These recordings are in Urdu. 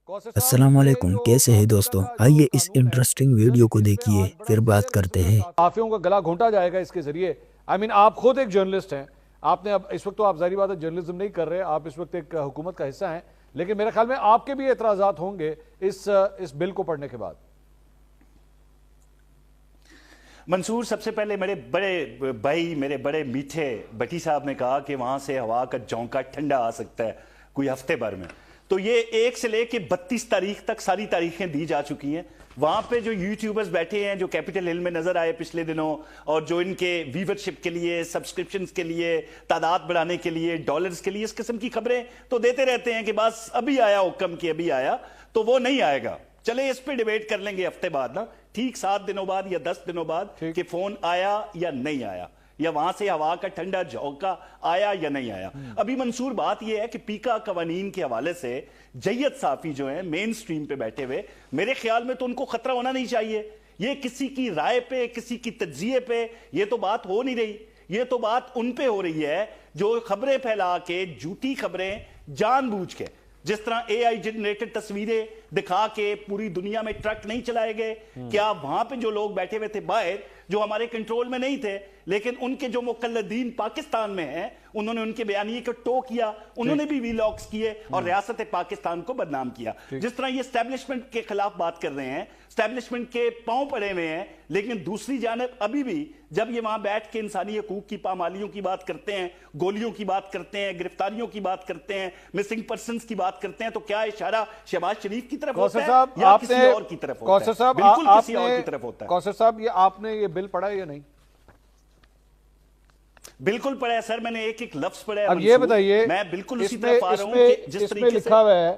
السلام علیکم، کیسے ہیں دوستو؟ آئیے اس انٹرسٹنگ ویڈیو کو دیکھیے پھر بات کرتے ہیں۔ صحافیوں کا گلا گھونٹا جائے گا اس کے ذریعے۔ آپ خود ایک جرنلسٹ ہیں، آپ نے اب اس وقت تو آپ ظاہری بات ہے جرنلزم نہیں کر رہے، آپ اس وقت ایک حکومت کا حصہ ہیں، لیکن میرے خیال میں آپ کے بھی اعتراضات ہوں گے اس بل کو پڑھنے کے بعد۔ منصور، سب سے پہلے میرے بڑے بھائی، میرے بڑے میٹھے بٹی صاحب نے کہا کہ وہاں سے ہوا کا جھونکا ٹھنڈا آ سکتا ہے کوئی ہفتے بھر میں، تو یہ 1 سے لے کے 32 تاریخ تک ساری تاریخیں دی جا چکی ہیں۔ وہاں پہ جو یوٹیوبرز بیٹھے ہیں، جو کیپٹل ہل میں نظر آئے پچھلے دنوں، اور جو ان کے ویورشپ کے لیے، سبسکرپشنز کے لیے، تعداد بڑھانے کے لیے، ڈالرز کے لیے اس قسم کی خبریں تو دیتے رہتے ہیں کہ بس ابھی آیا حکم کہ ابھی آیا، تو وہ نہیں آئے گا۔ چلے اس پہ ڈیبیٹ کر لیں گے ہفتے بعد نا، ٹھیک 7 دنوں بعد یا 10 دنوں بعد کہ فون آیا یا نہیں آیا، یا وہاں سے ہوا کا ٹھنڈا جھونکا آیا یا نہیں آیا۔ ابھی منصور بات یہ ہے کہ پیکا قوانین کے حوالے سے جید صحافی جو ہیں مین سٹریم پہ بیٹھے ہوئے، میرے خیال میں تو ان کو خطرہ ہونا نہیں چاہیے۔ یہ کسی کی رائے پہ، کسی کی تجزیے پہ یہ تو بات ہو نہیں رہی، یہ تو بات ان پہ ہو رہی ہے جو خبریں پھیلا کے، جھوٹی خبریں جان بوجھ کے، جس طرح اے آئی جنریٹڈ تصویریں دکھا کے پوری دنیا میں ٹرک نہیں چلائے گئے، کیا وہاں پہ جو لوگ بیٹھے ہوئے تھے باہر، جو ہمارے کنٹرول میں نہیں تھے، لیکن ان کے جو مقلدین پاکستان میں ہیں، انہوں نے ان کے بیانیے کو ٹو کیا، انہوں نے بھی ویلاگز کیے اور ریاست پاکستان کو بدنام کیا۔ جس طرح یہ اسٹیبلشمنٹ کے خلاف بات کر رہے ہیں، اسٹیبلشمنٹ کے پاؤں پڑے ہوئے ہیں، لیکن دوسری جانب ابھی بھی جب یہ وہاں بیٹھ کے انسانی حقوق کی پامالیوں کی بات کرتے ہیں، گولیوں کی بات کرتے ہیں، گرفتاریوں کی بات کرتے ہیں، مسنگ پرسنز کی بات کرتے ہیں، تو کیا اشارہ شہباز شریف کی طرف ہوتا ہے یا کسی اور کی طرف ہوتا ہے؟ بالکل کسی اور کی طرف ہوتا ہے۔ کوثر صاحب، یہ آپ نے یہ بل پڑھا ہے یا نہیں؟ بالکل پڑھا ہے سر، میں نے ایک ایک لفظ پڑھا ہے۔ اب یہ بتائیے، میں بالکل اسی طرف آ رہا ہوں کہ جس طریقے سے لکھا ہوا ہے،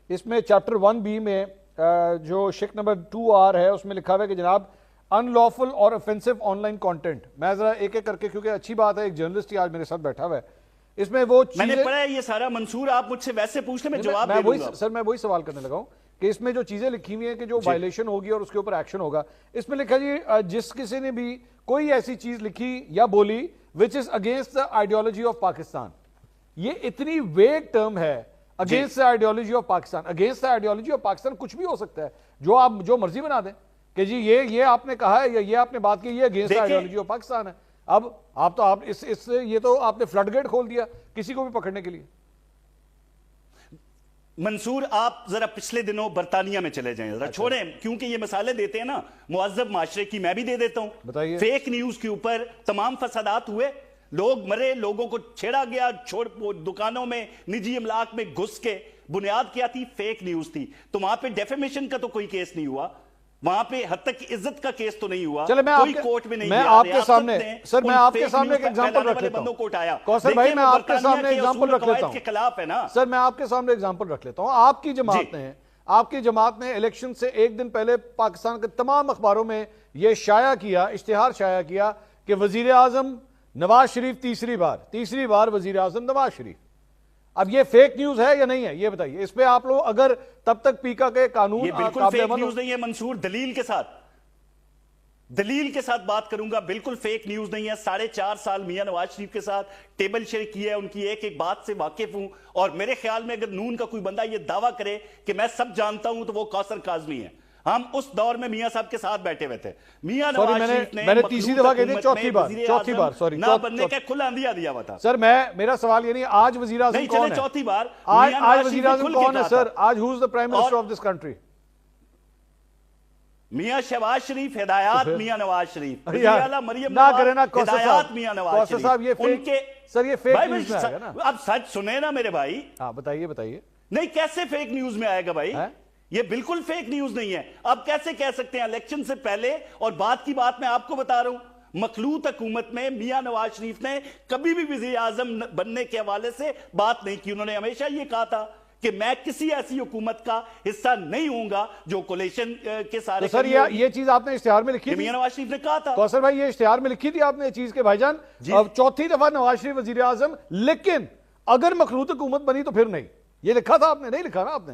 اس میں چیپٹر 1B میں جو شک نمبر 2R ہے، اس میں لکھا ہوا ہے کہ جناب ان لافل اور افینسو آن لائن کانٹینٹ۔ میں ذرا ایک ایک کر کے، کیونکہ اچھی بات ہے ایک جرنلسٹ ہی آج میرے ساتھ بیٹھا ہوا ہے، اس میں وہ میں نے پڑھا ہے یہ سارا۔ منصور، آپ مجھ سے ویسے پوچھ لیں، میں جواب دے دوں گا۔ سر میں وہی سوال کرنے لگا ہوں کہ اس میں جو چیزیں لکھی ہوئی ہیں کہ جو وائلیشن ہوگی اور اس کے اوپر ایکشن ہوگا، اس میں لکھا جی جس کسی نے بھی کوئی ایسی چیز لکھی یا بولی which is against the ideology of Pakistan، یہ اتنی ویگ ٹرم ہے، against the ideology of Pakistan۔ against the ideology of Pakistan کچھ بھی ہو سکتا ہے، جو آپ جو مرضی بنا دیں کہ جی یہ آپ نے کہا ہے یا یہ آپ نے بات کی، یہ against the ideology of Pakistan ہے۔ اب آپ یہ تو آپ نے فلڈ گیٹ کھول دیا کسی کو بھی پکڑنے کے لیے۔ منصور، آپ ذرا پچھلے دنوں برطانیہ میں چلے جائیں، ذرا چھوڑیں، کیونکہ یہ مسئلے دیتے ہیں نا مہذب معاشرے کی، میں بھی دے دیتا ہوں۔ بتائیے، فیک نیوز کے اوپر تمام فسادات ہوئے، لوگ مرے، لوگوں کو چھیڑا گیا، دکانوں میں، نجی املاک میں گھس کے، بنیاد کیا تھی؟ فیک نیوز تھی۔ تو وہاں پہ ڈیفیمیشن کا تو کوئی کیس نہیں ہوا، وہاں پہ حد تک عزت کا کیس تو نہیں ہوا، کوئی کورٹ میں نہیں گیا۔ میں آپ کے سامنے سر میں آپ کے سامنے ایک ایگزامپل رکھ لیتا ہوں کوثر بھائی، میں آپ کے سامنے ایگزامپل رکھ لیتا ہوں سر میں آپ کے سامنے ایگزامپل رکھ لیتا ہوں۔ آپ کی جماعت نے الیکشن سے ایک دن پہلے پاکستان کے تمام اخباروں میں یہ شائع کیا، اشتہار شائع کیا کہ وزیر اعظم نواز شریف تیسری بار وزیر اعظم نواز شریف۔ اب یہ فیک نیوز ہے یا نہیں ہے یہ بتائیے، اس پہ آپ لوگ اگر تب تک پیکا کے قانون، یہ بالکل فیک نیوز نہیں ہے منصور، دلیل کے ساتھ بات کروں گا، بالکل فیک نیوز نہیں ہے۔ 4.5 سال میاں نواز شریف کے ساتھ ٹیبل شیئر کی ہے، ان کی ایک ایک بات سے واقف ہوں، اور میرے خیال میں اگر نون کا کوئی بندہ یہ دعویٰ کرے کہ میں سب جانتا ہوں تو وہ کوثر کاظمی ہے۔ ہم اس دور میں میاں صاحب کے ساتھ بیٹھے ہوئے تھے، میاں نواز شریف نے تیسری دفعہ کہتے ہیں نہ بننے کا کھلا اندیا دیا ہوا تھا۔ سر میرا سوال یہ نہیں آج وزیر اعظم کون ہے؟ چوتھی بار آج وزیر اعظم کون ہے سر؟ آج who is the prime minister of this country؟ میاں شہباز شریف، ہدایات میاں نواز شریف، وزیر اعلیٰ مریم نواز، ہدایات میاں نواز شریف۔ سر یہ فیک نیوز میں آئے گا نا؟ اب سچ سنیں نا میرے بھائی۔ ہاں بتائیے۔ نہیں، کیسے فیک نیوز میں آئے گا بھائی؟ یہ بالکل فیک نیوز نہیں ہے۔ اب کیسے کہہ سکتے ہیں الیکشن سے پہلے، اور بات کی بات میں آپ کو بتا رہا ہوں، مخلوط حکومت میں میاں نواز شریف نے کبھی بھی وزیر اعظم بننے کے حوالے سے بات نہیں کی۔ انہوں نے ہمیشہ یہ کہا تھا کہ میں کسی ایسی حکومت کا حصہ نہیں ہوں گا جو کولیشن کے سارے۔ سر یہ چیز آپ نے اشتہار میں لکھی تھی؟ میاں نواز شریف نے کہا تھا۔ کوثر بھائی، یہ اشتہار میں لکھی تھی آپ نے یہ چیز کہ بھائی جان چوتھی دفعہ نواز شریف وزیر اعظم، لیکن اگر مخلوط حکومت بنی تو پھر نہیں، یہ لکھا تھا آپ نے؟ نہیں لکھا نا آپ نے؟